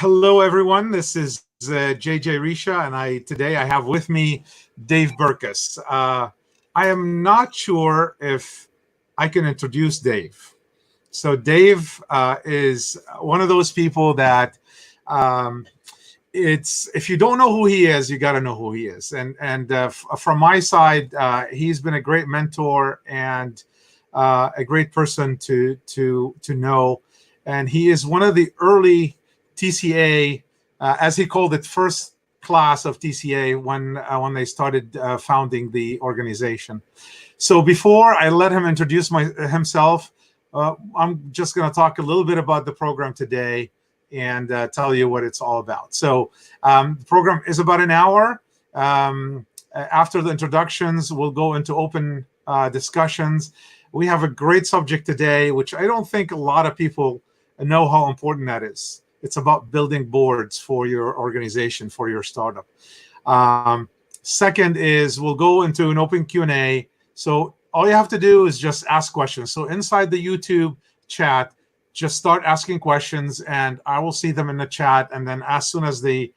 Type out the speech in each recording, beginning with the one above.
Hello, everyone. This is JJ Risha, and today I have with me Dave Berkus. I am not sure if I can introduce Dave. So Dave is one of those people that it's if you don't know who he is, you got to know who he is. And from my side, he's been a great mentor and a great person to know. And he is one of the early TCA, as he called it, first class of TCA when they started founding the organization. So before I let him introduce himself, I'm just going to talk a little bit about the program today and tell you what it's all about. So the program is about an hour. After the introductions, we'll go into open discussions. We have a great subject today, which I don't think a lot of people know how important that is. It's about building boards for your organization, for your startup. Second is we'll go into an open Q&A. So all you have to do is just ask questions. So inside the YouTube chat, just start asking questions, and I will see them in the chat. And then as soon as the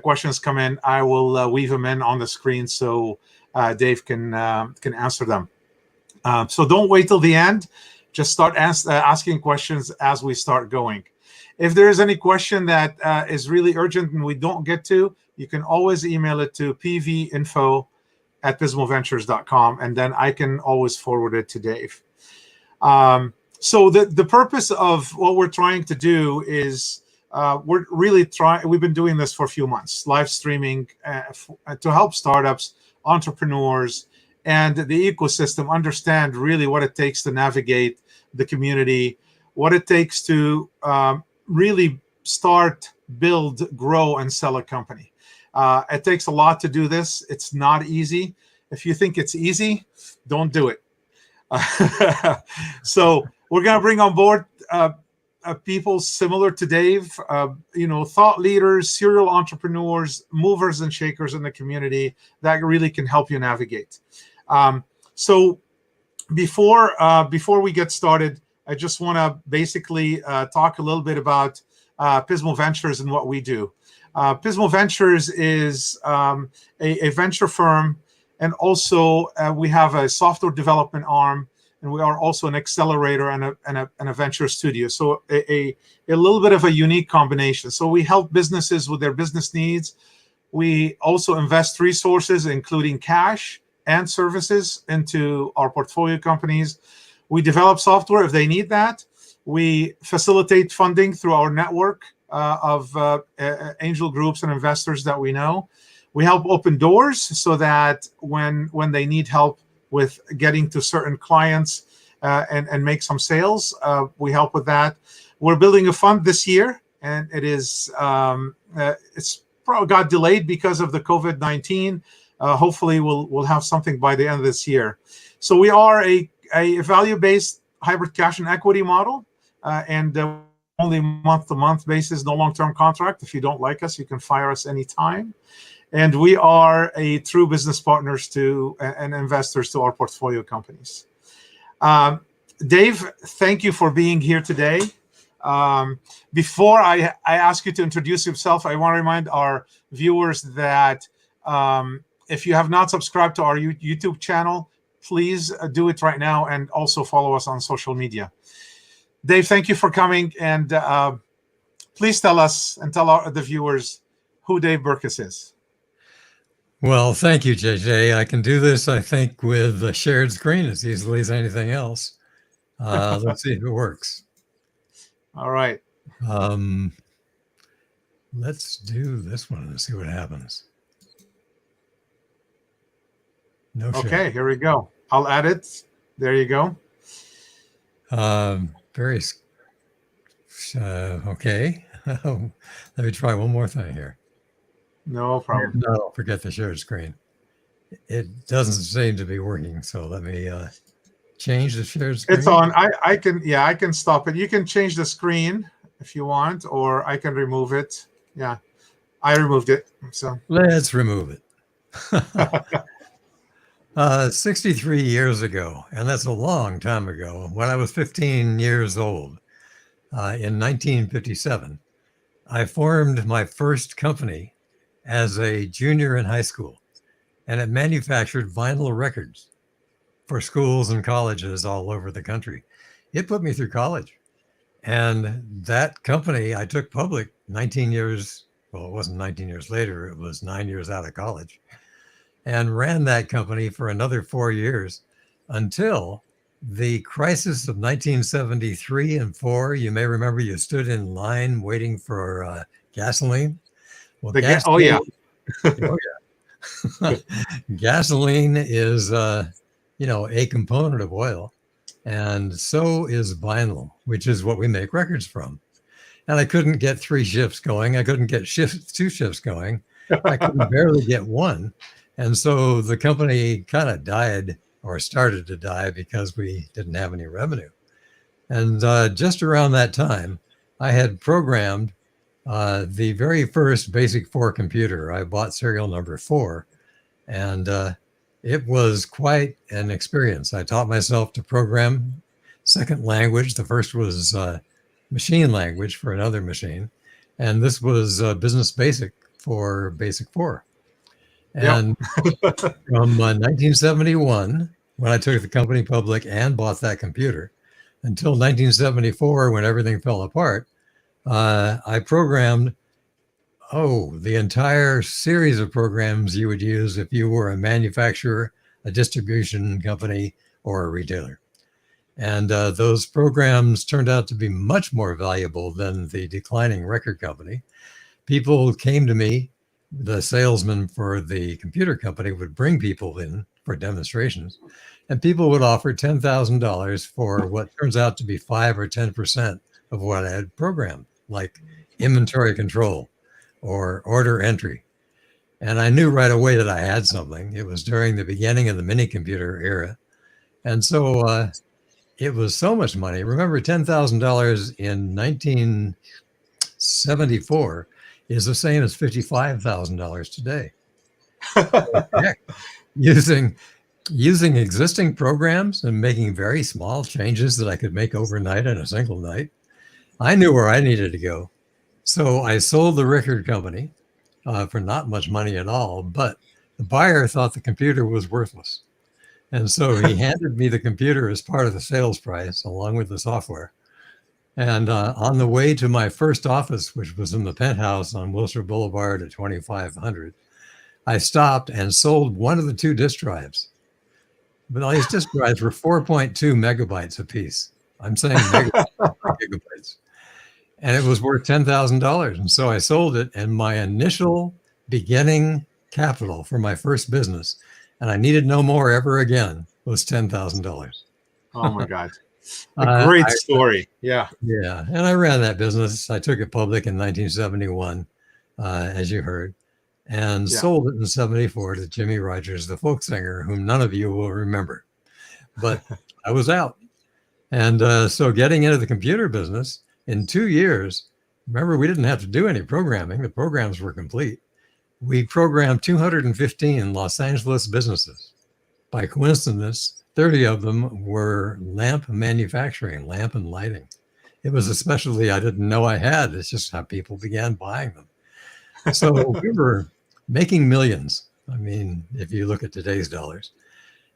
questions come in, I will weave them in on the screen so Dave can answer them. So don't wait till the end. Just start asking questions as we start going. If there is any question that is really urgent and we don't get to, you can always email it to pvinfo@bismalventures.com, and then I can always forward it to Dave. So the purpose of what we're trying to do is we've been doing this for a few months, live streaming to help startups, entrepreneurs, and the ecosystem understand really what it takes to navigate the community, what it takes to really start, build, grow, and sell a company. It takes a lot to do this. It's not easy. If you think it's easy, don't do it. So we're going to bring on board people similar to Dave, thought leaders, serial entrepreneurs, movers and shakers in the community that really can help you navigate. So before we get started, I just want to basically talk a little bit about Bismal Ventures and what we do. Bismal Ventures is a venture firm, and also we have a software development arm, and we are also an accelerator and a venture studio. So a little bit of a unique combination. So we help businesses with their business needs. We also invest resources, including cash and services, into our portfolio companies. We develop software if they need that. We facilitate funding through our network of angel groups and investors that we know. We help open doors so that when they need help with getting to certain clients and make some sales, we help with that. We're building a fund this year, and it's probably got delayed because of the COVID-19. Hopefully we'll have something by the end of this year. So we are a value-based hybrid cash and equity model, and only month-to-month basis, no long-term contract. If you don't like us, you can fire us anytime. And we are a true business partners to and investors to our portfolio companies. Dave, thank you for being here today. Before I ask you to introduce yourself, I want to remind our viewers that if you have not subscribed to our YouTube channel, please do it right now, and also follow us on social media. Dave, thank you for coming, and please tell us and tell the viewers who Dave Berkus is. Well, thank you, JJ. I can do this, I think, with a shared screen as easily as anything else. Let's see if it works. All right. Let's do this one and see what happens. No. Okay, here we go. I'll add it. There you go. Okay. Let me try one more thing here. No problem. No, forget the shared screen. It doesn't seem to be working. So let me change the shared screen. It's on. I can stop it. You can change the screen if you want, or I can remove it. Yeah, I removed it. So let's remove it. 63 years ago, and that's a long time ago, when I was 15 years old, in 1957, I formed my first company as a junior in high school, and it manufactured vinyl records for schools and colleges all over the country. It put me through college. And that company I took public 19 years, well, it wasn't 19 years later, it was 9 years out of college, and ran that company for another 4 years until the crisis of 1973 and 4. You may remember you stood in line waiting for gasoline. Well, Oh yeah. Oh, yeah. Gasoline is, a component of oil. And so is vinyl, which is what we make records from. And I couldn't get 3 shifts going. I couldn't get 2 shifts going. I couldn't barely get one. And so the company kind of died, or started to die, because we didn't have any revenue. And just around that time, I had programmed the very first Basic 4 computer. I bought serial number 4, and it was quite an experience. I taught myself to program second language. The first was machine language for another machine. And this was Business Basic for Basic 4. And from 1971, when I took the company public and bought that computer, until 1974, when everything fell apart, I programmed the entire series of programs you would use if you were a manufacturer, a distribution company, or a retailer. And those programs turned out to be much more valuable than the declining record company. People came to me. The salesman for the computer company would bring people in for demonstrations, and people would offer $10,000 for what turns out to be 5 or 10% of what I had programmed, like inventory control or order entry. And I knew right away that I had something. It was during the beginning of the mini computer era. And so it was so much money. Remember, $10,000 in 1974 is the same as $55,000 today. Heck, using existing programs and making very small changes that I could make overnight in a single night, I knew where I needed to go. So I sold the record company for not much money at all, but the buyer thought the computer was worthless. And so he handed me the computer as part of the sales price, along with the software. And on the way to my first office, which was in the penthouse on Wilshire Boulevard at 2500, I stopped and sold one of the 2 disk drives. But all these disk drives were 4.2 megabytes apiece. I'm saying megabytes, not gigabytes. And it was worth $10,000. And so I sold it, and my initial beginning capital for my first business, and I needed no more ever again, was $10,000. Oh my God. A great story. Yeah. Yeah. And I ran that business. I took it public in 1971, as you heard, and sold it in 74 to Jimmy Rogers, the folk singer, whom none of you will remember. But I was out. And so getting into the computer business in 2 years, remember, we didn't have to do any programming. The programs were complete. We programmed 215 Los Angeles businesses. By coincidence, 30 of them were lamp manufacturing, lamp and lighting. It was a specialty I didn't know I had. It's just how people began buying them. So we were making millions. I mean, if you look at today's dollars.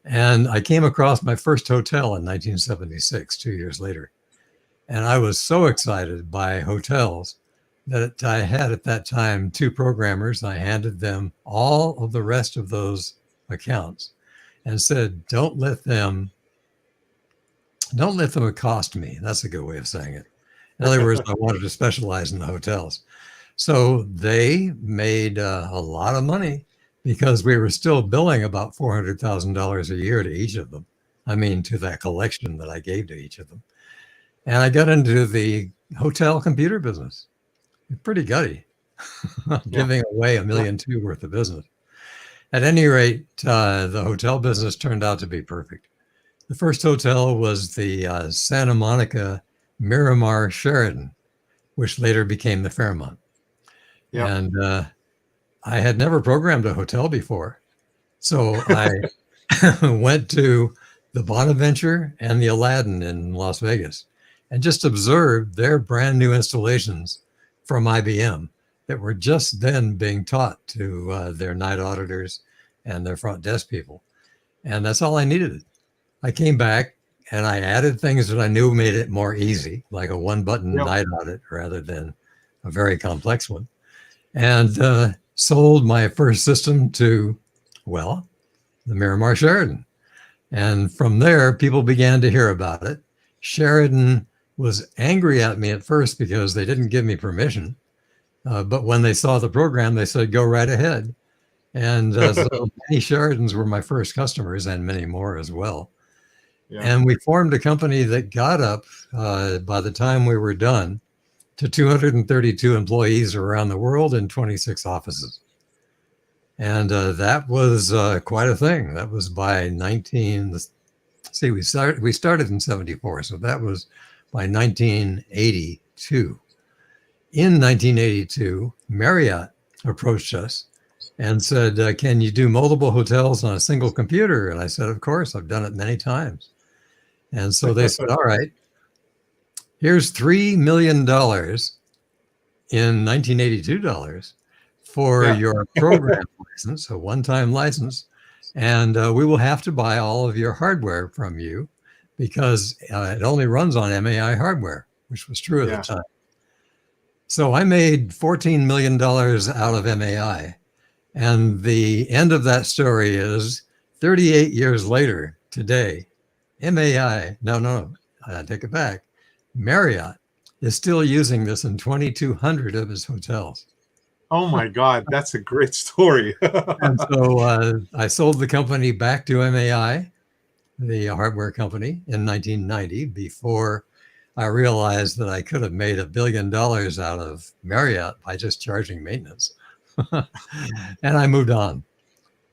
And I came across my first hotel in 1976, 2 years later. And I was so excited by hotels that I had at that time 2 programmers. I handed them all of the rest of those accounts and said, don't let them accost me. That's a good way of saying it. In other words, I wanted to specialize in the hotels. So they made a lot of money because we were still billing about $400,000 a year to each of them. I mean, to that collection that I gave to each of them. And I got into the hotel computer business. Pretty gutty, giving away $1.2 million worth of business. At any rate, the hotel business turned out to be perfect. The first hotel was the Santa Monica Miramar Sheraton, which later became the Fairmont. Yep. And I had never programmed a hotel before. So I went to the Bonaventure and the Aladdin in Las Vegas and just observed their brand new installations from IBM that were just then being taught to their night auditors and their front desk people. And that's all I needed. I came back and I added things that I knew made it more easy, like a one-button night audit rather than a very complex one. And sold my first system to, well, the Miramar Sheraton. And from there, people began to hear about it. Sheridan was angry at me at first because they didn't give me permission. But when they saw the program, they said, go right ahead. And so many Sheridans were my first customers and many more as well. Yeah. And we formed a company that got up by the time we were done to 232 employees around the world in 26 offices. And that was quite a thing. That was by we started in 74. So that was by 1982. In 1982, Marriott approached us and said, can you do multiple hotels on a single computer? And I said, of course, I've done it many times. And so they said, all right, here's $3 million in 1982 dollars for your program license, a one-time license. And we will have to buy all of your hardware from you because it only runs on MAI hardware, which was true at the time. So I made $14 million out of MAI. And the end of that story is 38 years later today, MAI, I take it back. Marriott is still using this in 2,200 of its hotels. Oh my God, that's a great story. And so I sold the company back to MAI, the hardware company, in 1990 before I realized that I could have made $1 billion out of Marriott by just charging maintenance. And I moved on.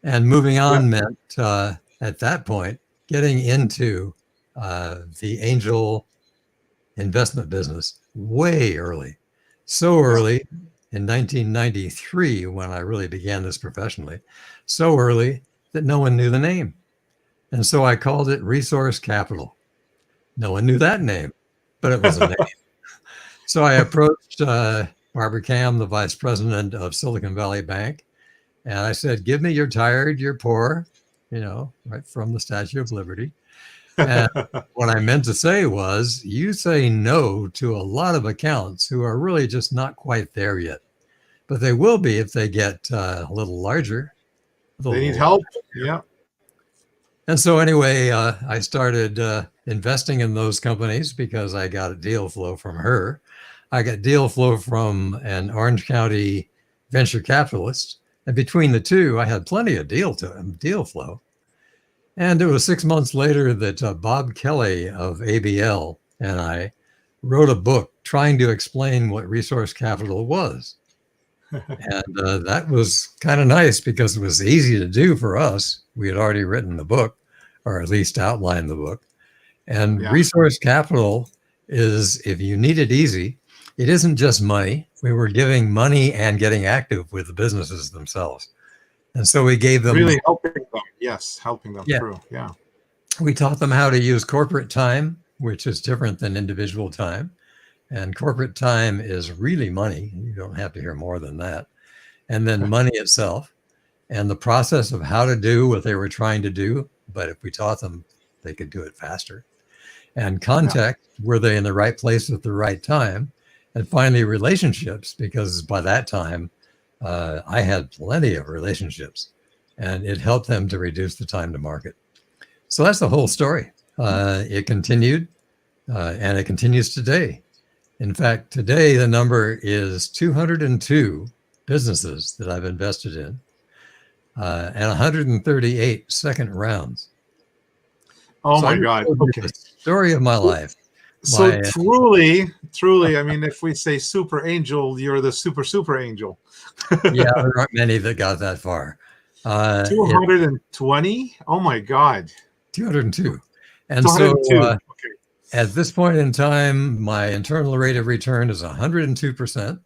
And moving on meant, at that point, getting into the angel investment business way early. So early in 1993, when I really began this professionally, so early that no one knew the name. And so I called it Resource Capital. No one knew that name, but it was a name. So I approached Barbara Cam, the vice president of Silicon Valley Bank. And I said, give me you're tired, you're poor, right from the Statue of Liberty. And what I meant to say was, you say no to a lot of accounts who are really just not quite there yet. But they will be if they get a little larger. They need help. Yeah. And so anyway, I started investing in those companies because I got a deal flow from her. I got deal flow from an Orange County venture capitalist. And between the two, I had plenty of deal flow. And it was 6 months later that Bob Kelly of ABL and I wrote a book trying to explain what resource capital was. And that was kind of nice because it was easy to do for us. We had already written the book, or at least outlined the book. And resource capital is, if you need it easy, it isn't just money. We were giving money and getting active with the businesses themselves. And so we gave them really helping them. Yes, helping them through. Yeah. We taught them how to use corporate time, which is different than individual time. And corporate time is really money. You don't have to hear more than that. And then money itself and the process of how to do what they were trying to do. But if we taught them, they could do it faster. And context, were they in the right place at the right time? And finally, relationships, because by that time, I had plenty of relationships and it helped them to reduce the time to market. So that's the whole story. It continued and it continues today. In fact, today the number is 202 businesses that I've invested in and 138 second rounds. Oh my God. Okay. The story of my life. So truly, I mean, if we say super angel, you're the super angel. Yeah, there aren't many that got that far. 220? Oh my God. 202. And 202. So at this point in time, my internal rate of return is 102%.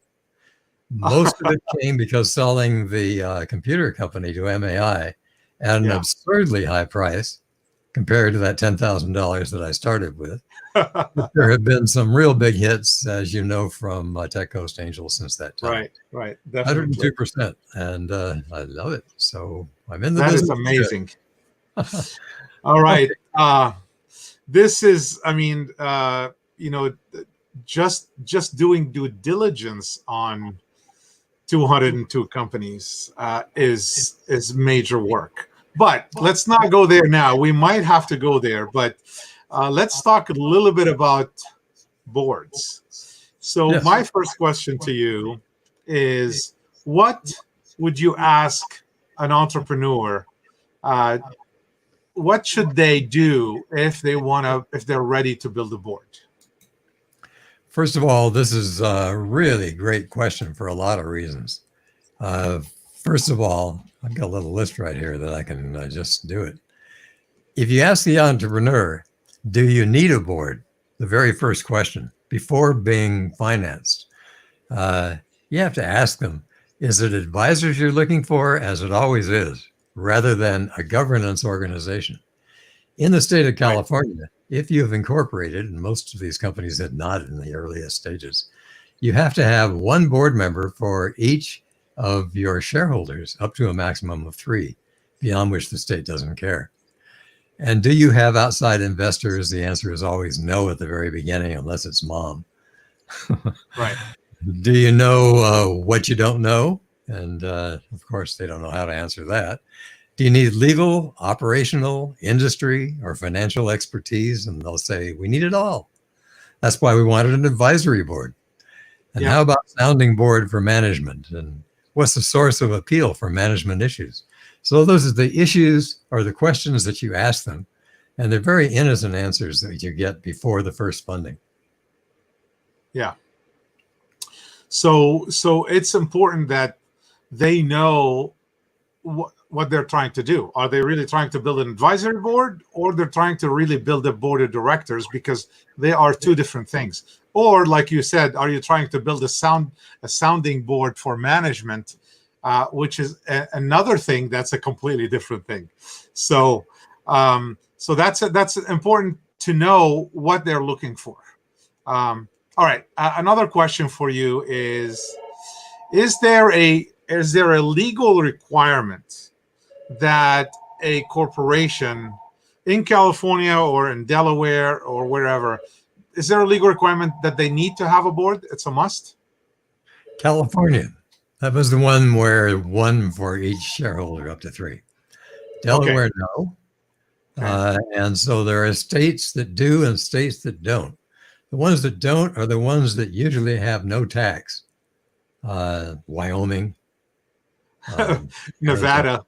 Most of it came because selling the computer company to MAI at an absurdly high price, compared to that $10,000 that I started with. There have been some real big hits, as you know, from Tech Coast Angels since that time. Right, definitely. 102%, and I love it. So I'm in the That business. is amazing. All right. This is, just doing due diligence on 202 companies is major work. But let's not go there now. We might have to go there, but let's talk a little bit about boards. So Yes. my first question to you is, what would you ask an entrepreneur? What should they do if they're ready to build a board? First of all, this is a really great question for a lot of reasons. First of all, I've got a little list right here that I can just do it. If you ask the entrepreneur, do you need a board? The very first question before being financed, you have to ask them, is it advisors you're looking for, as it always is, rather than a governance organization? In the state of California, if you have incorporated, and most of these companies had not in the earliest stages, you have to have one board member for each of your shareholders, up to a maximum of 3, beyond which the state doesn't care. And do you have outside investors? The answer is always no at the very beginning, unless it's mom. Right. Do you know what you don't know? And of course, they don't know how to answer that. Do you need legal, operational, industry, or financial expertise? And they'll say, we need it all. That's why we wanted an advisory board. And how about sounding board for management? And what's the source of appeal for management issues? So those are the issues or the questions that you ask them. And they're very innocent answers that you get before the first funding. Yeah. So it's important that they know what they're trying to do. Are they really trying to build an advisory board, or they're trying to really build a board of directors? Because they are two different things. Or like you said, are you trying to build a sounding board for management, which is another thing that's a completely different thing. So that's important to know what they're looking for. All right. Another question for you is there a legal requirement that a corporation in California or in Delaware or wherever, is there a legal requirement that they need to have a board? It's a must? California. That was the one where one for each shareholder, up to 3. Delaware, no. And so there are states that do and states that don't. The ones that don't are the ones that usually have no tax. Wyoming, Nevada,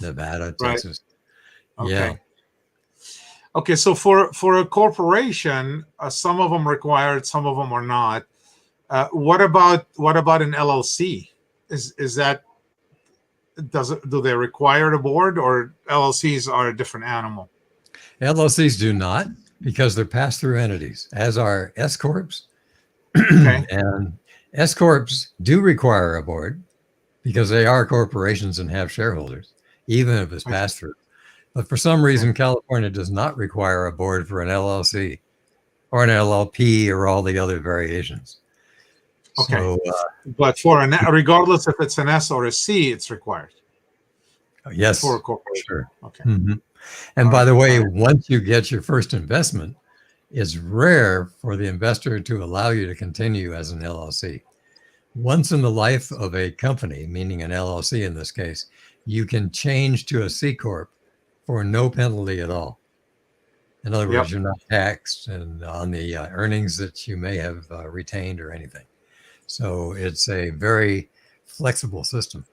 Nevada, Texas. Right. Yeah. Okay, so for a corporation, some of them required, some of them are not. What about an LLC? Do they require a board, or LLCs are a different animal? LLCs do not, because they're pass-through entities, as are S corps. And S corps do require a board because they are corporations and have shareholders, even if it's pass-through. But for some reason, California does not require a board for an LLC or an LLP or all the other variations. Okay. So, but regardless if it's an S or a C, it's required. Yes. For a corporation. Sure. Okay. Mm-hmm. And by the way, once you get your first investment, it's rare for the investor to allow you to continue as an LLC. Once in the life of a company, meaning an LLC in this case, you can change to a C corp for no penalty at all. In other words, you're not taxed and on the earnings that you may have retained or anything. So it's a very flexible system.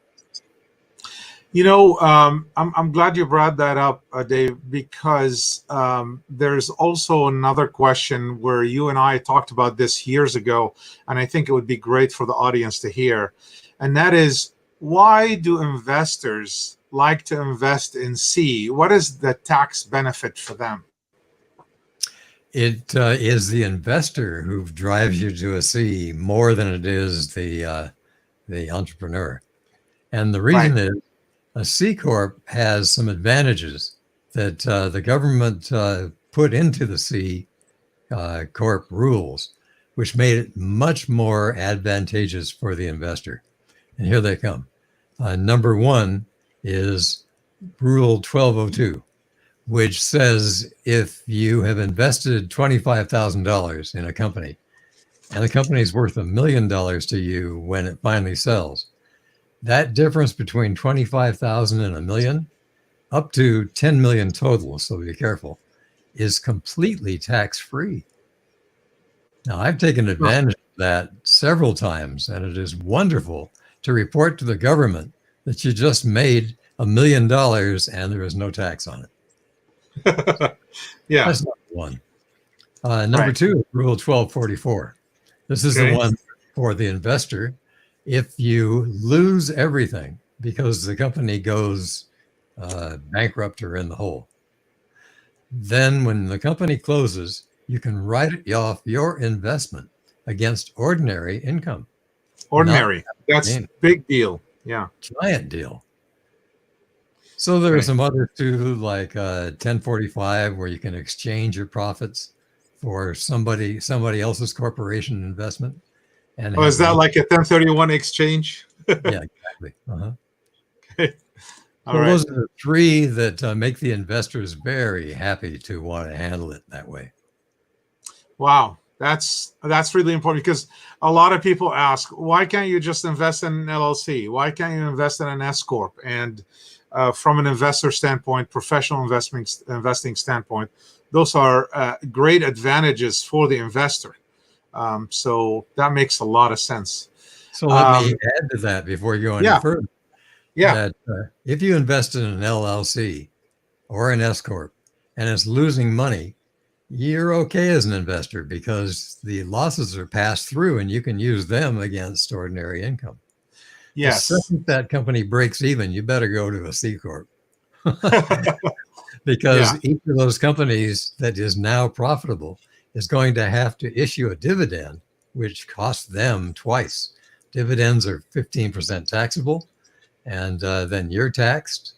You know, I'm glad you brought that up, Dave, because there's also another question where you and I talked about this years ago, and I think it would be great for the audience to hear. And that is, why do investors like to invest in C? What is the tax benefit for them? It is the investor who drives you to a C more than it is the entrepreneur. And the reason is, a C corp has some advantages that the government put into the C Corp rules, which made it much more advantageous for the investor. And here they come. Number one is Rule 1202, which says if you have invested $25,000 in a company and the company is worth $1 million to you when it finally sells, that difference between 25,000 and $1 million, up to 10 million total, so be careful, is completely tax-free. Now, I've taken advantage of that several times, and it is wonderful to report to the government that you just made $1 million and there is no tax on it. Yeah. That's number one. Number two, Rule 1244. This is the one for the investor. If you lose everything because the company goes bankrupt or in the hole, then when the company closes, you can write off your investment against ordinary income. Ordinary. That's big deal. Yeah. Giant deal. So there are some other two, like 1045, where you can exchange your profits for somebody else's corporation investment. And is that like a 1031 exchange? Yeah, exactly. Okay. So those are the three that make the investors very happy to want to handle it that way. Wow, that's really important, because a lot of people ask, why can't you just invest in an LLC? Why can't you invest in an S corp? And from an investor standpoint, professional investing standpoint, those are great advantages for the investor. So that makes a lot of sense. So let me add to that before you go any further. Yeah. That if you invest in an LLC or an S corp and it's losing money, you're okay as an investor because the losses are passed through and you can use them against ordinary income. Yes. The second that company breaks even, you better go to a C corp. Because each of those companies that is now profitable is going to have to issue a dividend, which costs them twice. Dividends are 15% taxable, and then you're taxed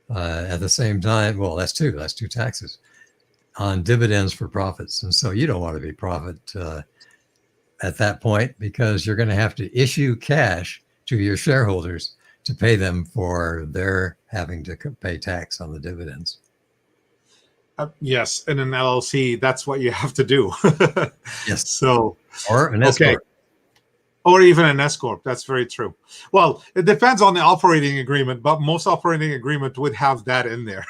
at the same time. Well, that's two taxes on dividends for profits. And so you don't want to be profit at that point, because you're going to have to issue cash to your shareholders to pay them for their having to pay tax on the dividends. Yes, in an LLC, that's what you have to do. Yes. So, or an S corp. Or even an S corp. That's very true. Well, it depends on the operating agreement, but most operating agreement would have that in there.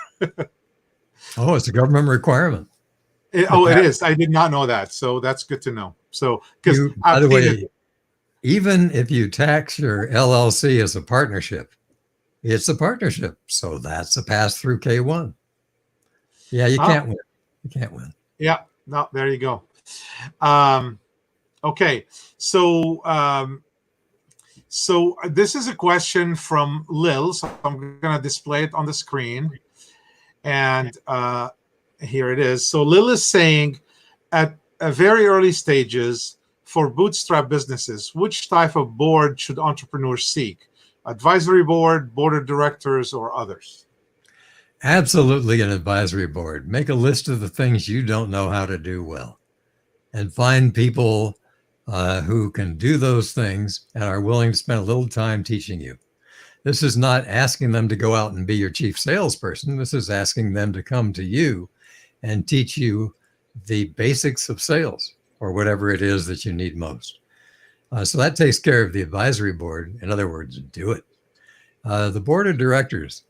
Oh, it's a government requirement. It is. I did not know that. So that's good to know. So, because by the way, even if you tax your LLC as a partnership, it's a partnership. So that's a pass-through K1. Yeah, you can't win. You can't win. Yeah. No, there you go. Okay. So this is a question from Lil. So I'm going to display it on the screen. And here it is. So Lil is saying, at very early stages for bootstrap businesses, which type of board should entrepreneurs seek? Advisory board, board of directors, or others? Absolutely an advisory board. Make a list of the things you don't know how to do well and find people who can do those things and are willing to spend a little time teaching you. This is not asking them to go out and be your chief salesperson. This is asking them to come to you and teach you the basics of sales or whatever it is that you need most. So that takes care of the advisory board. In other words, do it. The board of directors.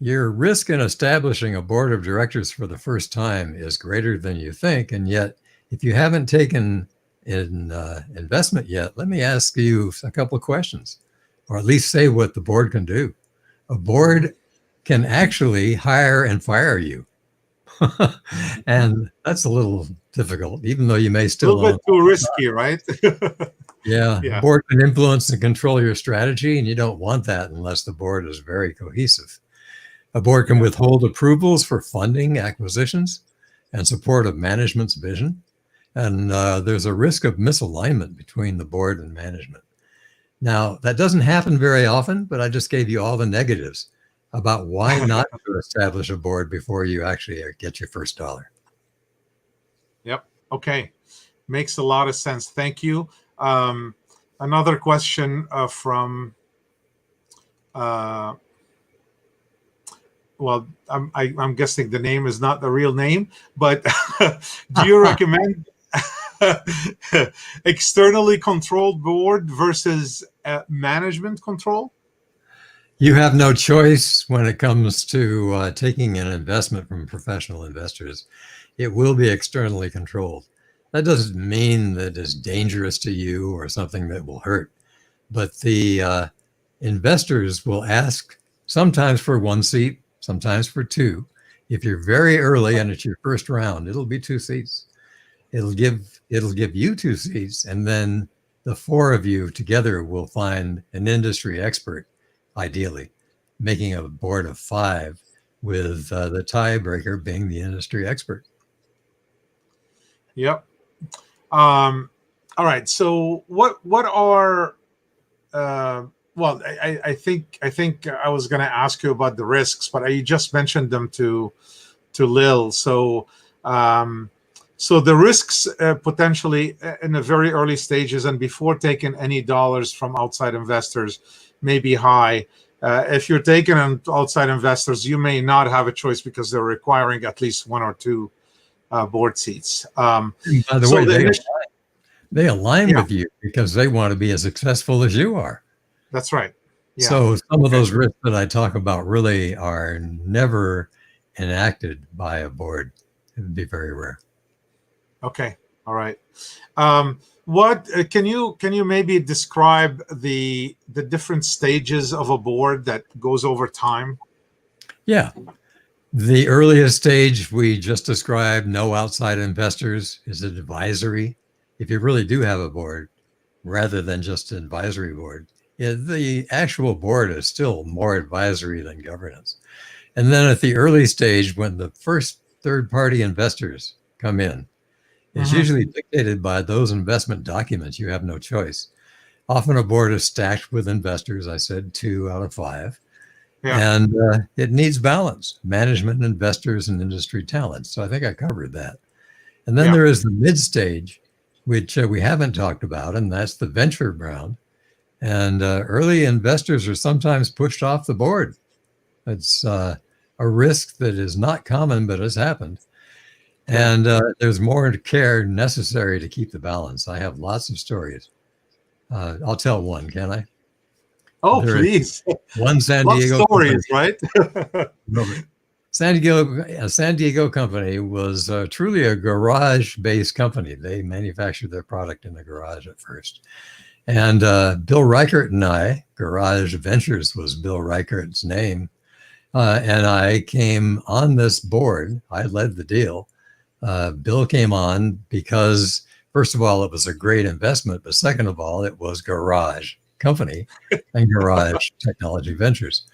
Your risk in establishing a board of directors for the first time is greater than you think. And yet, if you haven't taken an investment yet, let me ask you a couple of questions, or at least say what the board can do. A board can actually hire and fire you. And that's a little difficult, even though you may still. A little bit too risky, right? Yeah. The board can influence and control your strategy, and you don't want that unless the board is very cohesive. A board can withhold approvals for funding acquisitions and support of management's vision. And there's a risk of misalignment between the board and management. Now, that doesn't happen very often, but I just gave you all the negatives. about why not to establish a board before you actually get your first dollar. Yep. Okay. Makes a lot of sense. Thank you. Another question from, well, I'm guessing the name is not the real name, but do you recommend externally controlled board versus management control? You have no choice when it comes to taking an investment from professional investors. It will be externally controlled. That doesn't mean that it's dangerous to you or something that will hurt, but the investors will ask sometimes for 1 seat, sometimes for 2. If you're very early and it's your first round, it'll be 2 seats. It'll give you 2 seats, and then the 4 of you together will find an industry expert, ideally, making a board of 5 with the tiebreaker being the industry expert. Yep. All right. So what are well, I think I was going to ask you about the risks, but you just mentioned them to Lil. So so the risks potentially in the very early stages and before taking any dollars from outside investors may be high. If you're taking outside investors, you may not have a choice because they're requiring at least 1 or 2 board seats. By the so way, they align with you because they want to be as successful as you are. That's right. Yeah. So some of those risks that I talk about really are never enacted by a board. It would be very rare. Okay. All right. What can you maybe describe the different stages of a board that goes over time? Yeah. The earliest stage we just described, no outside investors, is an advisory. If you really do have a board, rather than just an advisory board, the actual board is still more advisory than governance. And then at the early stage, when the first third-party investors come in, it's usually dictated by those investment documents. You have no choice. Often a board is stacked with investors. I said 2 out of 5. Yeah. And it needs balance, management, investors, and industry talent. So I think I covered that. And then there is the mid stage, which we haven't talked about, and that's the venture round. And early investors are sometimes pushed off the board. It's a risk that is not common, but has happened. And there's more care necessary to keep the balance. I have lots of stories. I'll tell one, can I? Oh, please. One San Diego stories, right? San Diego company was truly a garage-based company. They manufactured their product in the garage at first. And Bill Reichert and I, Garage Ventures was Bill Reichert's name, and I came on this board. I led the deal. Bill came on because, first of all, it was a great investment, but second of all, it was Garage Company and Garage Technology Ventures.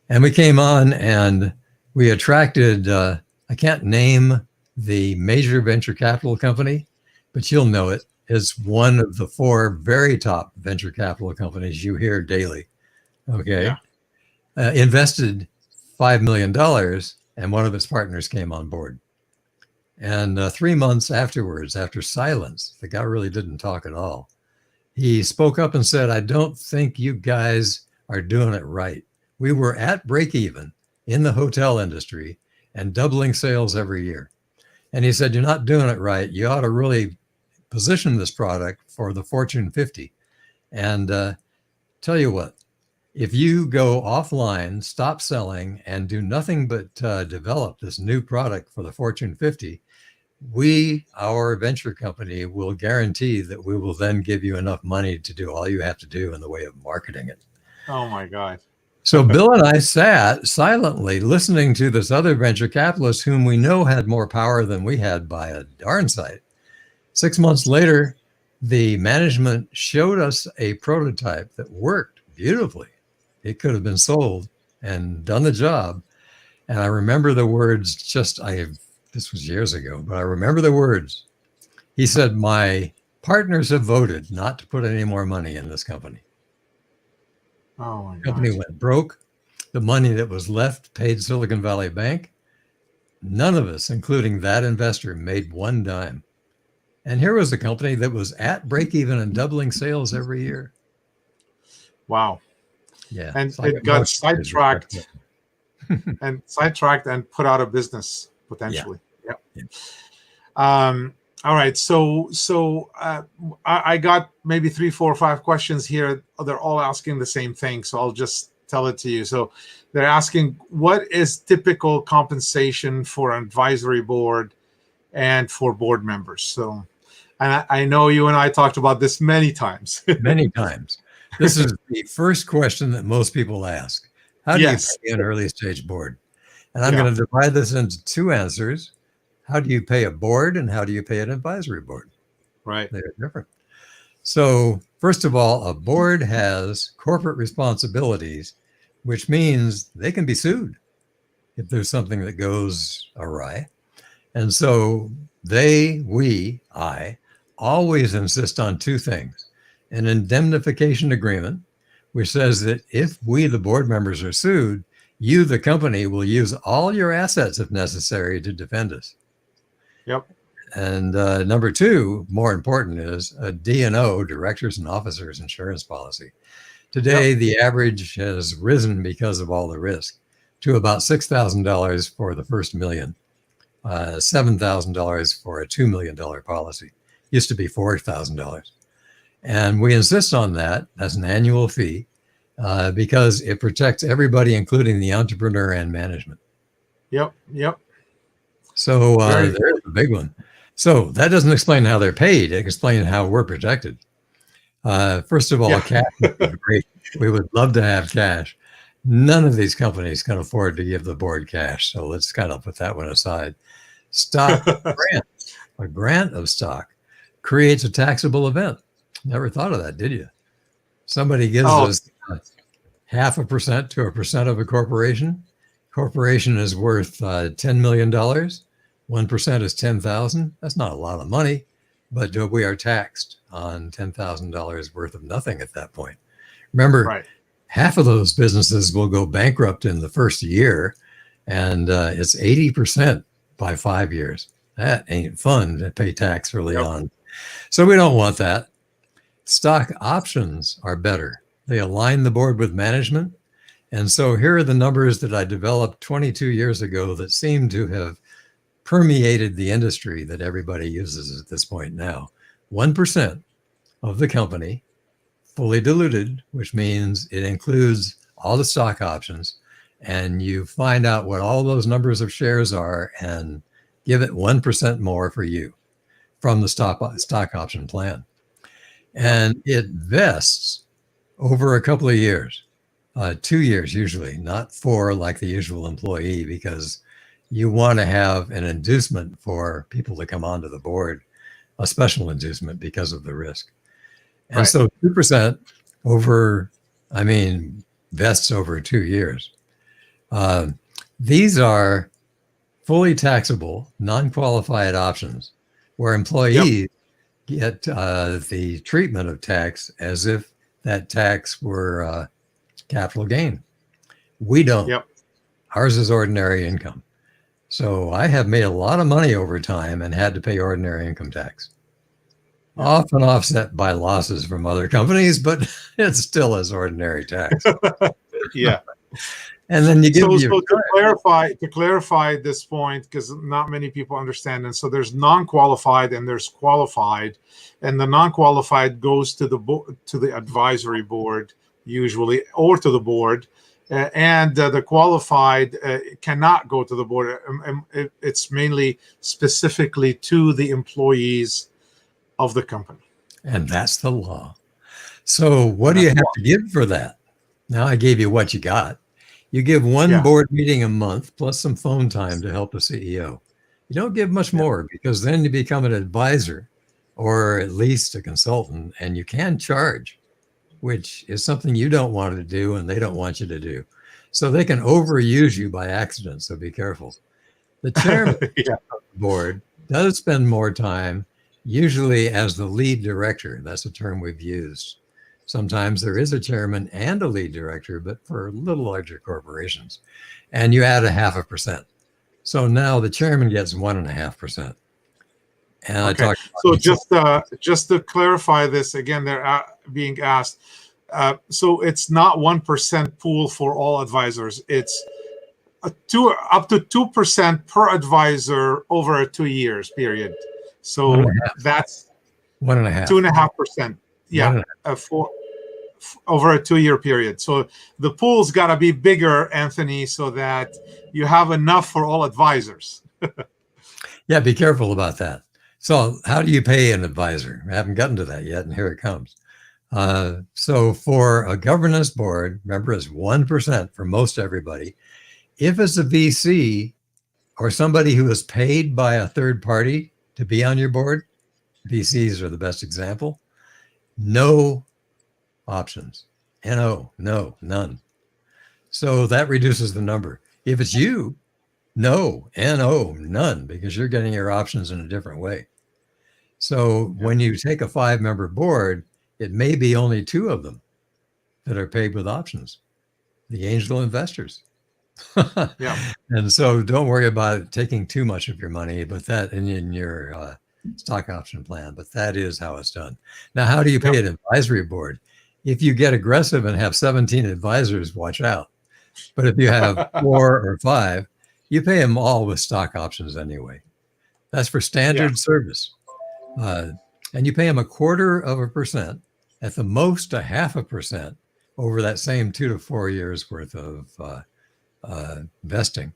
And we came on and we attracted, I can't name the major venture capital company, but you'll know it. It's one of the 4 very top venture capital companies you hear daily. Okay. Yeah. Invested $5 million, and one of its partners came on board. And 3 months afterwards, after silence, the guy really didn't talk at all. He spoke up and said, I don't think you guys are doing it right. We were at break even in the hotel industry and doubling sales every year. And he said, you're not doing it right. You ought to really position this product for the Fortune 50. And tell you what, if you go offline, stop selling, and do nothing but develop this new product for the Fortune 50, our venture company, will guarantee that we will then give you enough money to do all you have to do in the way of marketing it. Oh my God. So Bill and I sat silently listening to this other venture capitalist whom we know had more power than we had by a darn sight. 6 months later, the management showed us a prototype that worked beautifully. It could have been sold and done the job. And I remember the words this was years ago, but I remember the words. He said, my partners have voted not to put any more money in this company. Oh my God. The company went broke. The money that was left paid Silicon Valley Bank. None of us, including that investor, made one dime. And here was a company that was at break even and doubling sales every year. Wow. Yeah. And like it got sidetracked and put out of business potentially. Yeah. All right. So I got maybe 3, 4, 5 questions here. They're all asking the same thing. So I'll just tell it to you. So they're asking, what is typical compensation for an advisory board and for board members? So, and I know you and I talked about this many times. Many times. This is the first question that most people ask. How do you pay an early stage board? And I'm going to divide this into 2 answers. How do you pay a board and how do you pay an advisory board? Right. They're different. So first of all, a board has corporate responsibilities, which means they can be sued if there's something that goes awry. And so I always insist on 2 things. An indemnification agreement, which says that if we, the board members, are sued, you, the company, will use all your assets if necessary to defend us. Yep. And number 2, more important, is a D&O, Directors and Officers Insurance Policy. Today, the average has risen because of all the risk to about $6,000 for the first $1 million, $7,000 for a $2 million policy. Used to be $4,000. And we insist on that as an annual fee because it protects everybody, including the entrepreneur and management. Yep. So there's a big one. So that doesn't explain how they're paid. It explains how we're protected. First of all, cash would be great. We would love to have cash. None of these companies can afford to give the board cash. So let's kind of put that one aside. Stock grants, a grant of stock creates a taxable event. Never thought of that, did you? Somebody gives us 0.5% to 1% of a corporation. Corporation is worth $10 million. 1% is 10,000. That's not a lot of money, but we are taxed on $10,000 worth of nothing at that point. Remember, half of those businesses will go bankrupt in the first year, and it's 80% by 5 years. That ain't fun to pay tax early on. So we don't want that. Stock options are better. They align the board with management. And so here are the numbers that I developed 22 years ago that seem to have permeated the industry that everybody uses at this point now. 1% of the company, fully diluted, which means it includes all the stock options, and you find out what all those numbers of shares are and give it 1% more for you from the stock option plan. And it vests over a couple of years, 2 years usually, not 4 like the usual employee, because you want to have an inducement for people to come onto the board, a special inducement because of the risk. And so 2% vests over 2 years. These are fully taxable, non-qualified options where employees get the treatment of tax as if that tax were capital gain. We don't. Ours is ordinary income. So I have made a lot of money over time and had to pay ordinary income tax. Often offset by losses from other companies, but it still is ordinary tax. And then you give to clarify this point, because not many people understand, and so there's non-qualified and there's qualified, and the non-qualified goes to the advisory board usually, or to the board, and the qualified cannot go to the board. It's mainly specifically to the employees of the company, and that's the law. So what do you have to give for that? Now I gave you what you got. You give one board meeting a month plus some phone time to help the CEO. You don't give much more, because then you become an advisor or at least a consultant, and you can charge, which is something you don't want to do and they don't want you to do. So they can overuse you by accident. So be careful. The chairman of the board does spend more time, usually as the lead director. That's a term we've used. Sometimes there is a chairman and a lead director, but for little larger corporations. And you add 0.5%. So now the chairman gets 1.5%. And I Okay. talked So just to clarify this again, they're being asked. So it's not 1% pool for all advisors. It's up to 2% per advisor over a 2 years period. So that's 1.5. 2.5%. Yeah, for over a 2 year period. So the pool's got to be bigger, Anthony, so that you have enough for all advisors. Yeah, be careful about that. So how do you pay an advisor? I haven't gotten to that yet, and here it comes. So for a governance board, remember it's 1% for most everybody. If it's a VC or somebody who is paid by a third party to be on your board, VCs are the best example, no options. No, none. So that reduces the number. If it's you, no, none, because you're getting your options in a different way. So when you take a 5-member board, it may be only 2 of them that are paid with options, the angel investors. Yeah. And so don't worry about taking too much of your money, but that in your stock option plan, but that is how it's done. Now, how do you pay an advisory board? If you get aggressive and have 17 advisors, watch out. But if you have 4 or 5, you pay them all with stock options anyway. That's for standard service. And you pay them 0.25%, at the most 0.5% over that same 2 to 4 years worth of vesting.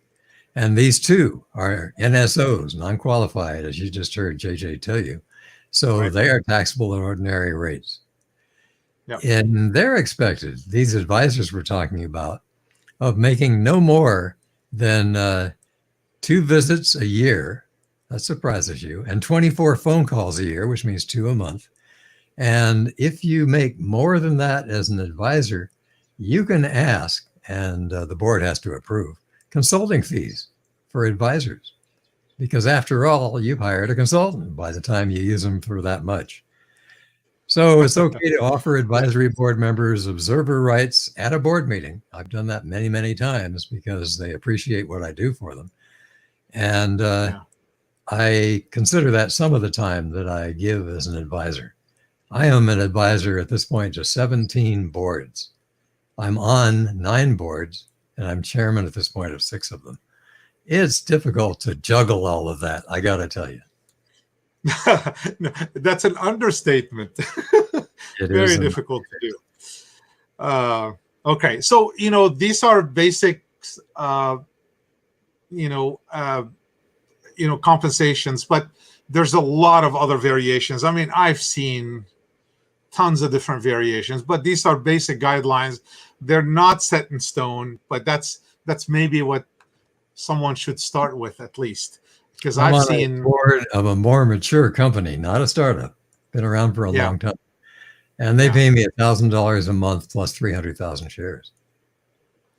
And these 2 are NSOs, non-qualified, as you just heard JJ tell you. So they are taxable at ordinary rates. Yep. And they're expected, these advisors we're talking about, of making no more than 2 visits a year. That surprises you. And 24 phone calls a year, which means 2 a month. And if you make more than that as an advisor, you can ask, and the board has to approve, consulting fees for advisors. Because after all, you've hired a consultant by the time you use them for that much. So it's okay to offer advisory board members observer rights at a board meeting. I've done that many, many times because they appreciate what I do for them. And I consider that some of the time that I give as an advisor. I am an advisor at this point to 17 boards. I'm on 9 boards, and I'm chairman at this point of 6 of them. It's difficult to juggle all of that, I got to tell you. That's an understatement. Very difficult to do. Okay, so these are basics. Compensations, but there's a lot of other variations. I mean, I've seen tons of different variations, but these are basic guidelines. They're not set in stone, but that's maybe what someone should start with at least. Because I've seen a board of a more mature company, not a startup, been around for a long time, and they pay me $1,000 a month plus 300,000 shares,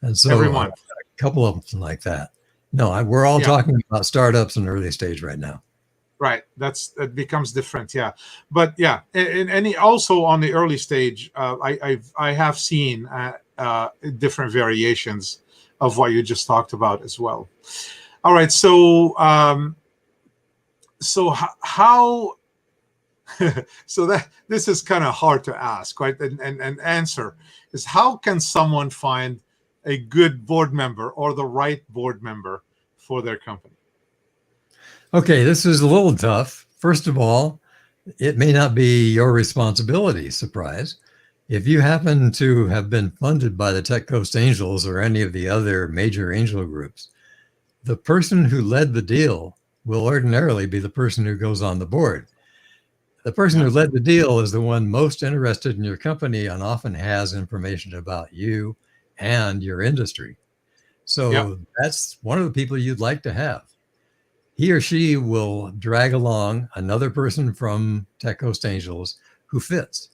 and so every month, a couple of them like that. No, we're all talking about startups in early stage right now. Right, it becomes different, but and any also on the early stage, I have seen different variations of what you just talked about as well. All right, so how so that this is kind of hard to ask, right? And answer is, how can someone find a good board member or the right board member for their company? Okay, this is a little tough. First of all, it may not be your responsibility, surprise. If you happen to have been funded by the Tech Coast Angels or any of the other major angel groups, the person who led the deal will ordinarily be the person who goes on the board. The person who led the deal is the one most interested in your company and often has information about you and your industry. So that's one of the people you'd like to have. He or she will drag along another person from Tech Coast Angels who fits.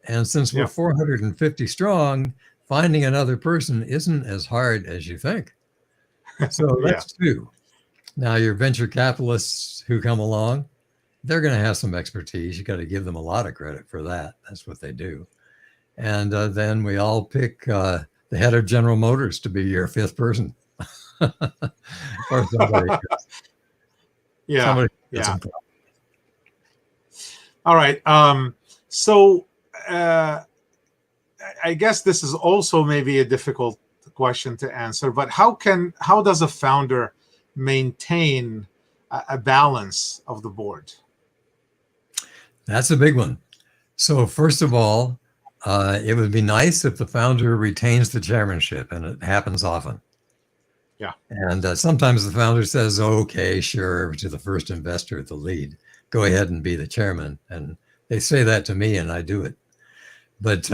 And since we're 450 strong, finding another person isn't as hard as you think. So that's 2. Now, your venture capitalists who come along, they're going to have some expertise. You got to give them a lot of credit for that. That's what they do. And then we all pick the head of General Motors to be your fifth person. Or somebody. Yeah. Somebody Yeah. All right. So I guess this is also maybe a difficult question to answer, but how does a founder maintain a balance of the board? That's a big one. So first of all, it would be nice if the founder retains the chairmanship, and it happens often. Yeah. And sometimes the founder says, okay, sure, to the first investor, the lead, go ahead and be the chairman. And they say that to me and I do it. But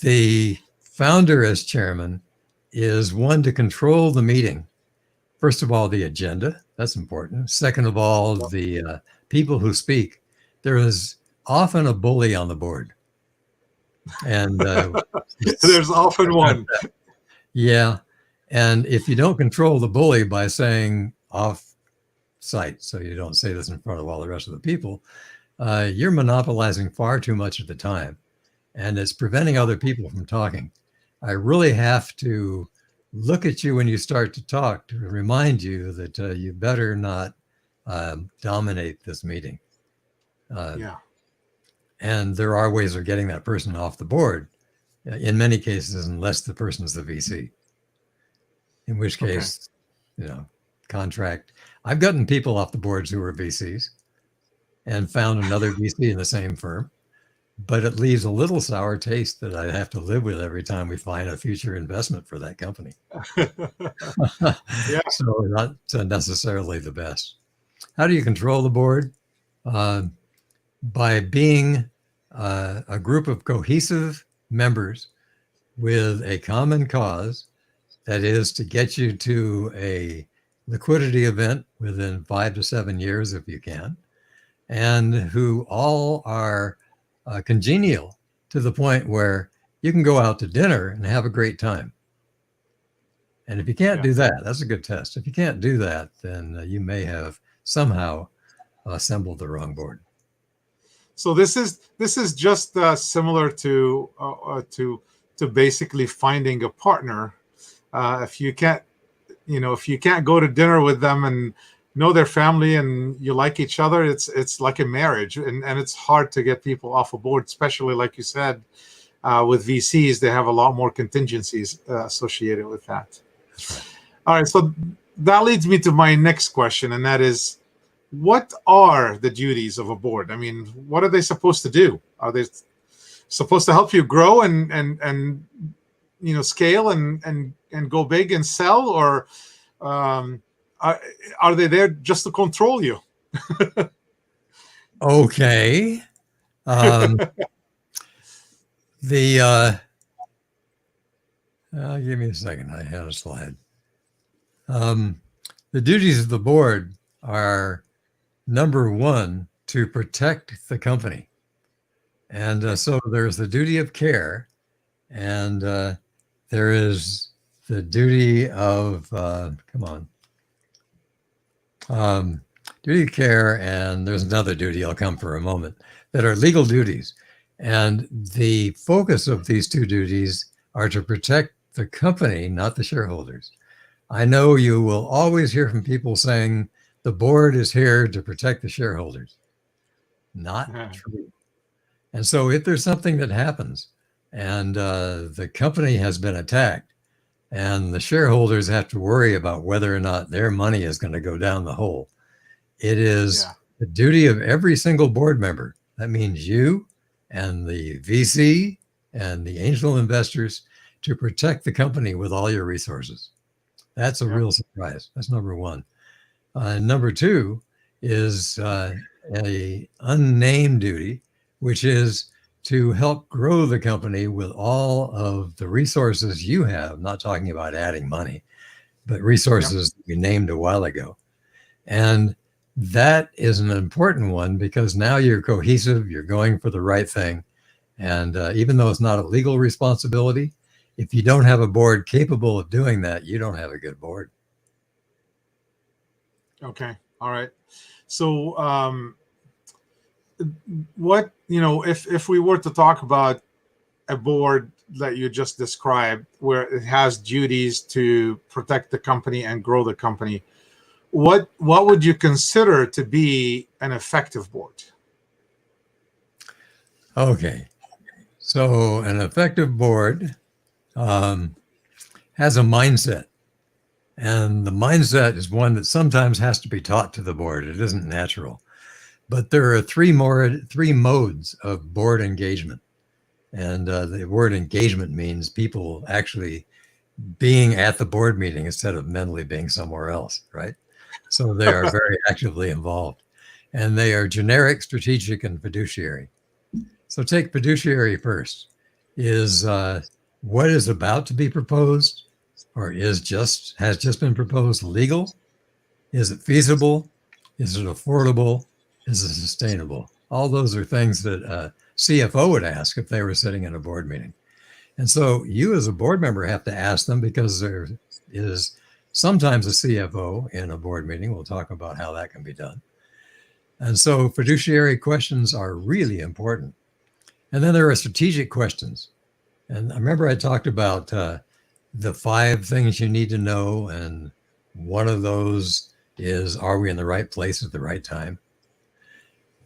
the founder as chairman is one to control the meeting. First of all, the agenda, that's important. Second of all, the people who speak. There is often a bully on the board. And there's often one. Yeah. And if you don't control the bully by saying off site, so you don't say this in front of all the rest of the people, you're monopolizing far too much of the time, and it's preventing other people from talking. I really have to look at you when you start to talk to remind you that you better not dominate this meeting. Yeah. And there are ways of getting that person off the board in many cases, unless the person's the VC. In which case, contract. I've gotten people off the boards who were VCs and found another VC in the same firm, but it leaves a little sour taste that I have to live with every time we find a future investment for that company. Yeah. So not necessarily the best. How do you control the board? By being a group of cohesive members with a common cause. That is to get you to a liquidity event within 5 to 7 years, if you can, and who all are congenial to the point where you can go out to dinner and have a great time. And if you can't do that, that's a good test. If you can't do that, then you may have somehow assembled the wrong board. So this is just similar to basically finding a partner. If you can't go to dinner with them and know their family and you like each other, it's like a marriage, and it's hard to get people off a board, especially like you said, with VCs. They have a lot more contingencies associated with that. That's right. All right, so that leads me to my next question, and that is, what are the duties of a board? I mean, what are they supposed to do? Are they supposed to help you grow and scale and go big and sell, or are they there just to control you? Okay. Give me a second. I had a slide. The duties of the board are, number one, to protect the company. And so there's the duty of care, and there is the duty of, duty of care, and there's another duty, I'll come for a moment, that are legal duties. And the focus of these two duties are to protect the company, not the shareholders. I know you will always hear from people saying the board is here to protect the shareholders. Not true. And so if there's something that happens and the company has been attacked and the shareholders have to worry about whether or not their money is going to go down the hole, it is the duty of every single board member. That means you and the VC and the angel investors to protect the company with all your resources. That's a real surprise. That's number one. Number two is a unnamed duty, which is to help grow the company with all of the resources you have, not talking about adding money, but resources you named a while ago. And that is an important one because now you're cohesive, you're going for the right thing. And even though it's not a legal responsibility, if you don't have a board capable of doing that, you don't have a good board. Okay. All right. So what, if we were to talk about a board that you just described, where it has duties to protect the company and grow the company, what would you consider to be an effective board? Okay. So an effective board has a mindset. And the mindset is one that sometimes has to be taught to the board. It isn't natural. But there are three modes of board engagement. And the word engagement means people actually being at the board meeting instead of mentally being somewhere else, right? So they are very actively involved. And they are generic, strategic, and fiduciary. So take fiduciary first. Is what is about to be proposed or has just been proposed legal? Is it feasible? Is it affordable? Is it sustainable? All those are things that a CFO would ask if they were sitting in a board meeting. And so you as a board member have to ask them, because there is sometimes a CFO in a board meeting. We'll talk about how that can be done. And so fiduciary questions are really important. And then there are strategic questions. And I remember I talked about the 5 things you need to know. And one of those is, are we in the right place at the right time?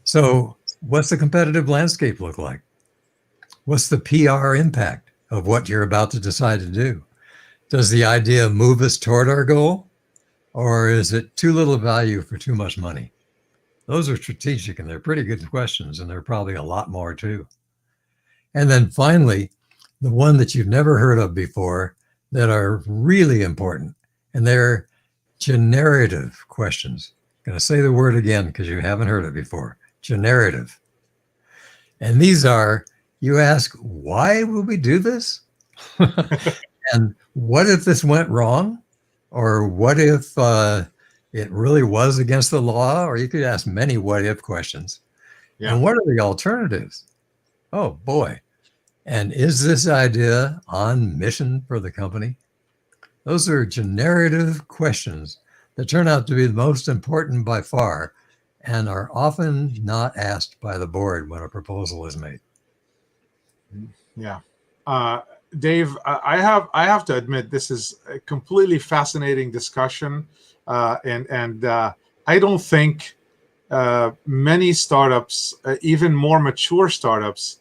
So what's the competitive landscape look like? What's the PR impact of what you're about to decide to do? Does the idea move us toward our goal? Or is it too little value for too much money? Those are strategic, and they're pretty good questions. And there are probably a lot more too. And then finally, the one that you've never heard of before that are really important, and they're generative questions. I'm going to say the word again because you haven't heard it before. Generative. And these are, you ask, why will we do this? And what if this went wrong? Or what if it really was against the law? Or you could ask many what if questions. Yeah. And what are the alternatives? Oh boy. And is this idea on mission for the company? Those are generative questions that turn out to be the most important by far, and are often not asked by the board when a proposal is made. Yeah. Dave, I have to admit, this is a completely fascinating discussion. And I don't think many startups, even more mature startups,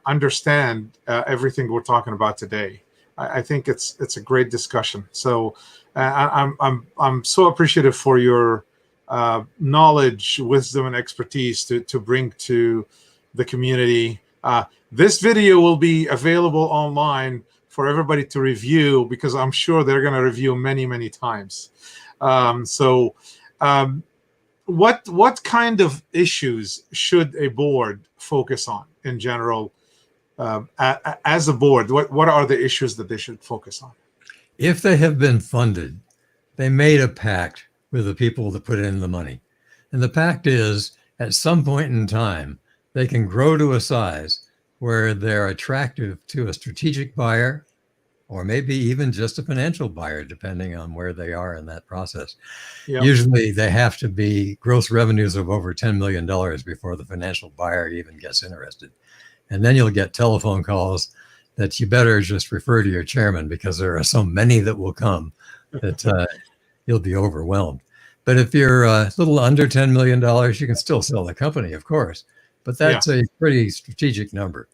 understand everything we're talking about today. I think it's a great discussion. So I'm so appreciative for your knowledge, wisdom, and expertise to bring to the community. This video will be available online for everybody to review, because I'm sure they're going to review many times. What kind of issues should a board focus on in general? As a board, what are the issues that they should focus on? If they have been funded, they made a pact with the people that put in the money. And the pact is, at some point in time, they can grow to a size where they're attractive to a strategic buyer, or maybe even just a financial buyer, depending on where they are in that process. Yep. Usually they have to be gross revenues of over $10 million before the financial buyer even gets interested. And then you'll get telephone calls that you better just refer to your chairman, because there are so many that will come that you'll be overwhelmed. But if you're a little under $10 million, you can still sell the company, of course. But that's a pretty strategic number.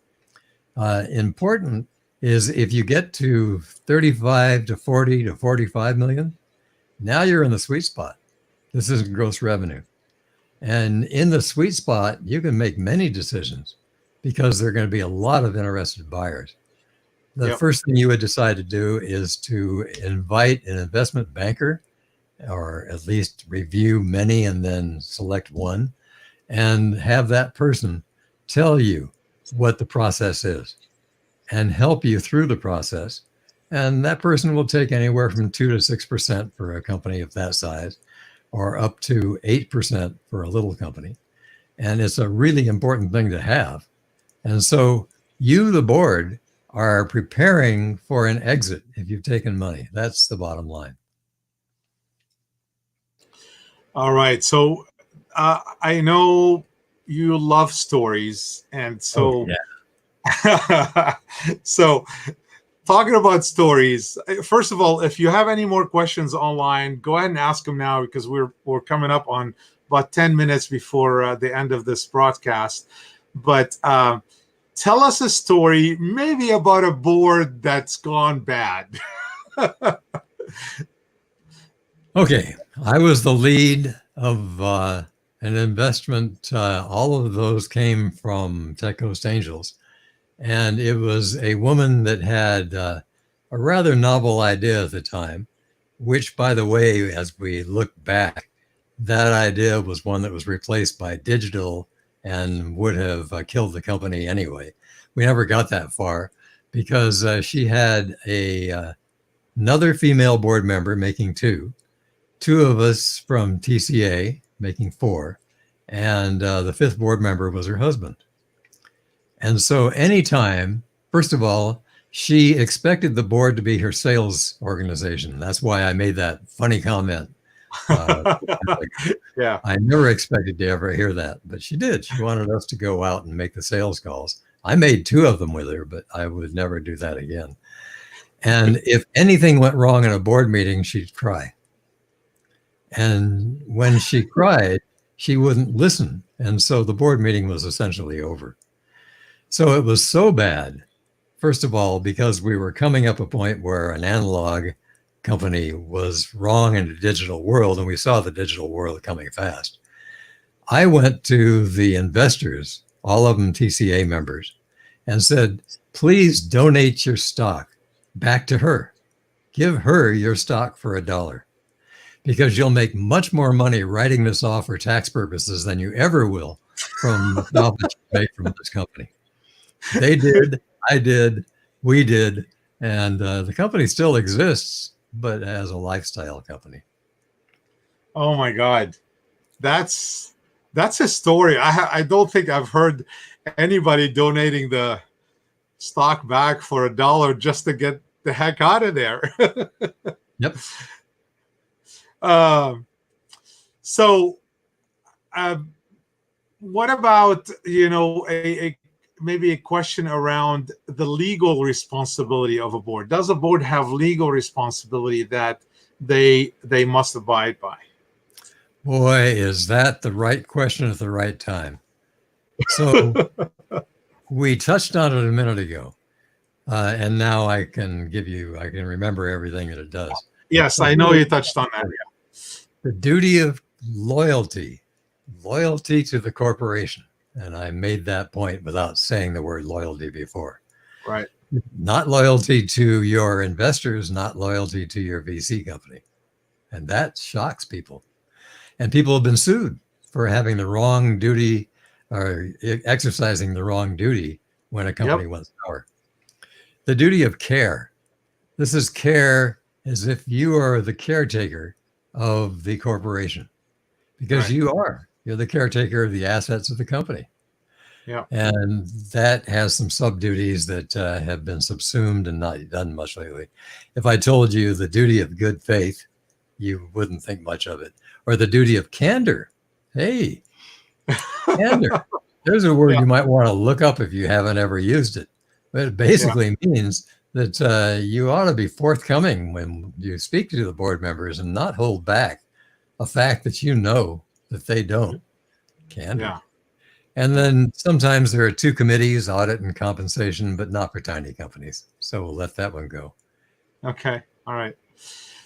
Important is if you get to 35 to 40 to 45 million, now you're in the sweet spot. This is gross revenue. And in the sweet spot, you can make many decisions, because there are going to be a lot of interested buyers. The first thing you would decide to do is to invite an investment banker, or at least review many and then select one, and have that person tell you what the process is and help you through the process. And that person will take anywhere from 2 to 6% for a company of that size, or up to 8% for a little company. And it's a really important thing to have. And so you, the board, are preparing for an exit if you've taken money. That's the bottom line. All right. So I know you love stories. And so So, talking about stories, first of all, if you have any more questions online, go ahead and ask them now, because we're coming up on about 10 minutes before the end of this broadcast. But tell us a story, maybe about a board that's gone bad. Okay, I was the lead of an investment. All of those came from Tech Coast Angels. And it was a woman that had a rather novel idea at the time, which, by the way, as we look back, that idea was one that was replaced by digital and would have killed the company anyway. We never got that far because she had another female board member making two of us from TCA making four, and the fifth board member was her husband. And so anytime, first of all, she expected the board to be her sales organization. That's why I made that funny comment. Yeah. I never expected to ever hear that, but she did. She wanted us to go out and make the sales calls. I made two of them with her, but I would never do that again. And if anything went wrong in a board meeting, she'd cry. And when she cried, she wouldn't listen. And so the board meeting was essentially over. So it was so bad, first of all, because we were coming up a point where an analog company was wrong in the digital world, and we saw the digital world coming fast. I went to the investors, all of them TCA members, and said, please donate your stock back to her. Give her your stock for $1, because you'll make much more money writing this off for tax purposes than you ever will from the profits you make from this company. They did, I did, we did, and the company still exists, but as a lifestyle company. Oh my God, that's a story. I don't think I've heard anybody donating the stock back for $1 just to get the heck out of there. Yep. So, what about, maybe a question around the legal responsibility of a board? Does a board have legal responsibility that they must abide by? Boy, is that the right question at the right time. So we touched on it a minute ago, and now I can remember everything that it does. Yes, I know you touched on that. The duty of loyalty to the corporation. And I made that point without saying the word loyalty before. Right. Not loyalty to your investors, not loyalty to your VC company. And that shocks people. And people have been sued for having the wrong duty or exercising the wrong duty when a company went sour. The duty of care. This is care as if you are the caretaker of the corporation, because you're the caretaker of the assets of the company. Yeah. And that has some sub duties that have been subsumed and not done much lately. If I told you the duty of good faith, you wouldn't think much of it. Or the duty of candor. Hey, candor. There's a word you might want to look up if you haven't ever used it. But it basically means that you ought to be forthcoming when you speak to the board members and not hold back a fact that you know that they don't. Candor. Yeah. And then sometimes there are two committees, audit and compensation, but not for tiny companies. So we'll let that one go. Okay. All right.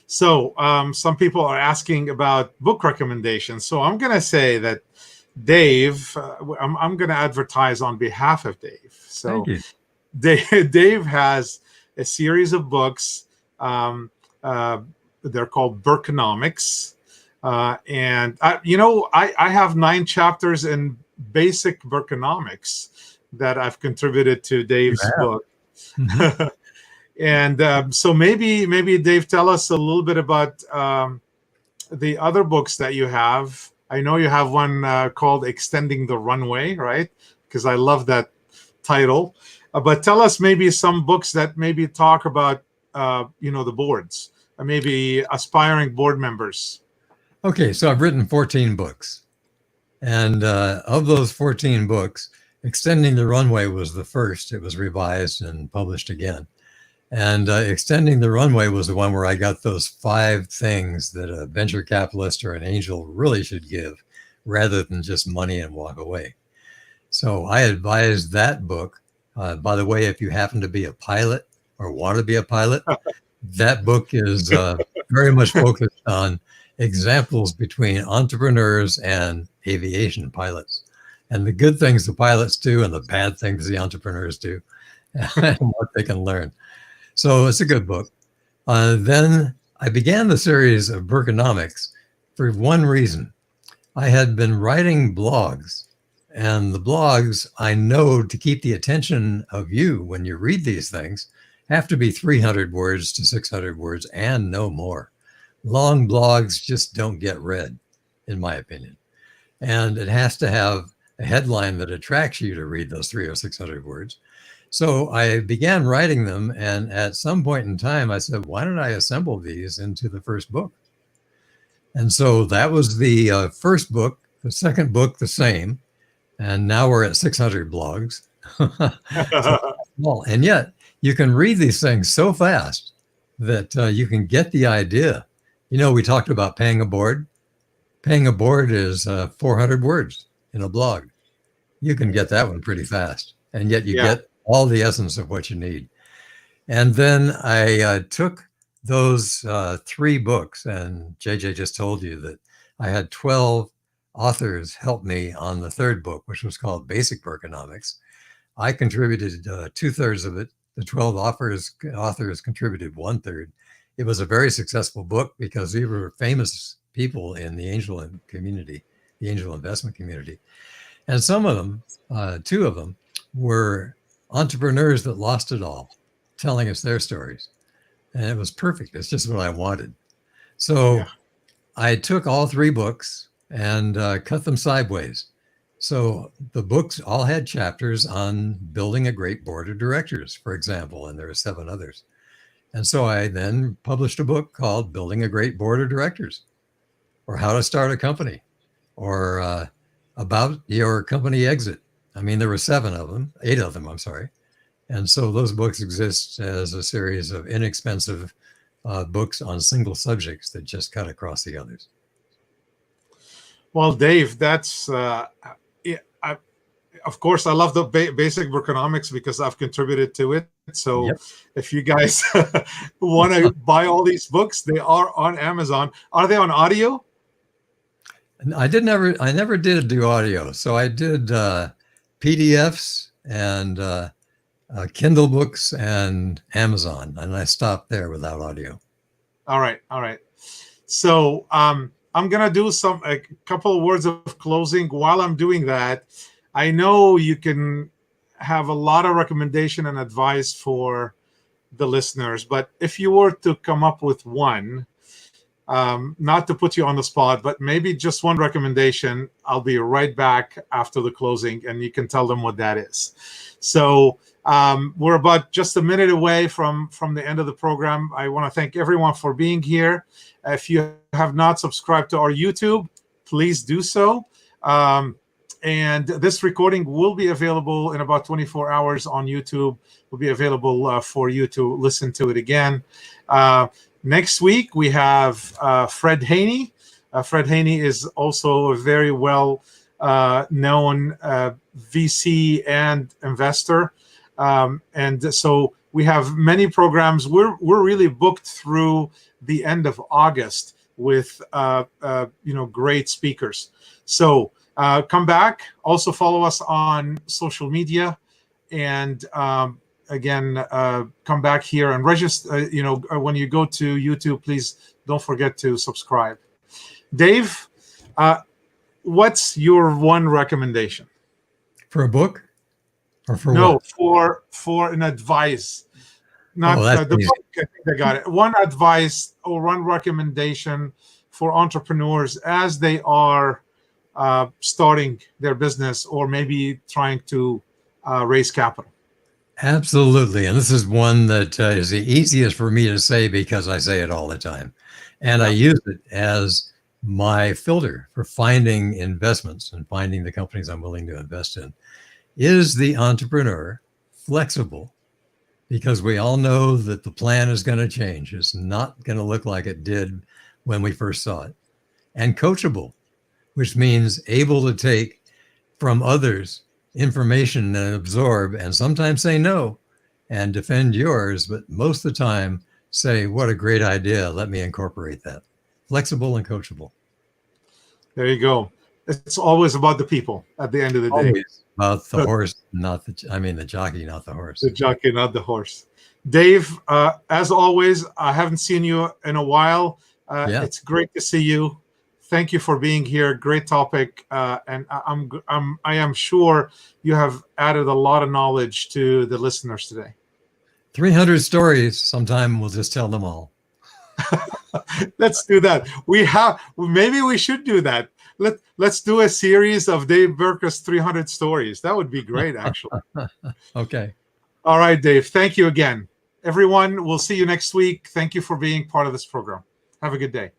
So some people are asking about book recommendations. So I'm going to say that Dave, I'm going to advertise on behalf of Dave. So Thank you. Dave has a series of books. They're called Berkonomics. And I have 9 chapters in basic Berkonomics that I've contributed to Dave's book. Mm-hmm. And so maybe Dave, tell us a little bit about the other books that you have. I know you have one called Extending the Runway, right? Because I love that title. But tell us maybe some books that maybe talk about the boards, maybe aspiring board members. Okay, so I've written 14 books. And of those 14 books, Extending the Runway was the first. It was revised and published again. And Extending the Runway was the one where I got those 5 things that a venture capitalist or an angel really should give, rather than just money and walk away. So I advised that book. By the way, if you happen to be a pilot or want to be a pilot, that book is very much focused on examples between entrepreneurs and aviation pilots, and the good things the pilots do and the bad things the entrepreneurs do, and what they can learn. So it's a good book. Then I began the series of Berkonomics for one reason. I had been writing blogs, and the blogs, I know, to keep the attention of you when you read these things, have to be 300 words to 600 words and no more. Long blogs just don't get read, in my opinion. And it has to have a headline that attracts you to read those 300 or 600 words. So I began writing them, and at some point in time, I said, why don't I assemble these into the first book? And so that was the first book, the second book, the same. And now we're at 600 blogs. And yet you can read these things so fast that you can get the idea. You know, we talked about paying a board. Paying a board is 400 words in a blog. You can get that one pretty fast. And yet you get all the essence of what you need. And then I took those 3 books, and JJ just told you that I had 12 authors help me on the third book, which was called Basic Berkonomics. I contributed 2/3 of it. The 12 authors contributed 1/3. It was a very successful book because we were famous people in the angel community, the angel investment community. And some of them, 2 of them, were entrepreneurs that lost it all, telling us their stories. And it was perfect. It's just what I wanted. So I took all 3 books and cut them sideways. So the books all had chapters on building a great board of directors, for example, and there are 7 others. And so I then published a book called Building a Great Board of Directors, or How to Start a Company, or About Your Company Exit. I mean, there were 7 of them, 8 of them, I'm sorry. And so those books exist as a series of inexpensive books on single subjects that just cut across the others. Well, Dave, that's of course, I love the basic Berkonomics because I've contributed to it. So if you guys want to buy all these books, they are on Amazon. Are they on audio? I never did do audio. So I did PDFs and Kindle books and Amazon, and I stopped there without audio. All right. So I'm gonna do a couple of words of closing. While I'm doing that, I know you can have a lot of recommendation and advice for the listeners, but if you were to come up with one, not to put you on the spot, but maybe just one recommendation, I'll be right back after the closing and you can tell them what that is. So we're about just a minute away from the end of the program. I want to thank everyone for being here. If you have not subscribed to our YouTube, please do so. And this recording will be available in about 24 hours on YouTube. Will be available for you to listen to it again. Next week, we have Fred Haney. Fred Haney is also a very well known VC and investor. And so we have many programs. We're really booked through the end of August with great speakers. So come back. Also follow us on social media, and again, come back here and register. When you go to YouTube, please don't forget to subscribe. Dave, what's your one recommendation for a book, or for for an advice? Not the book. I think I got it. One advice or one recommendation for entrepreneurs as they are starting their business or maybe trying to raise capital. Absolutely. And this is one that is the easiest for me to say because I say it all the time. And I use it as my filter for finding investments and finding the companies I'm willing to invest in. Is the entrepreneur flexible? Because we all know that the plan is going to change. It's not going to look like it did when we first saw it. And coachable, which means able to take from others information and absorb and sometimes say no and defend yours, but most of the time say, what a great idea. Let me incorporate that. Flexible and coachable. There you go. It's always about the people at the end of the day. Always about the horse, the jockey, not the horse. The jockey, not the horse. Dave, as always, I haven't seen you in a while. It's great to see you. Thank you for being here. Great topic, and I am sure you have added a lot of knowledge to the listeners today. 300 stories. Sometime we'll just tell them all. Let's do that. Maybe we should do that. Let's do a series of Dave Berkus 300 stories. That would be great, actually. Okay. All right, Dave. Thank you again. Everyone, we'll see you next week. Thank you for being part of this program. Have a good day.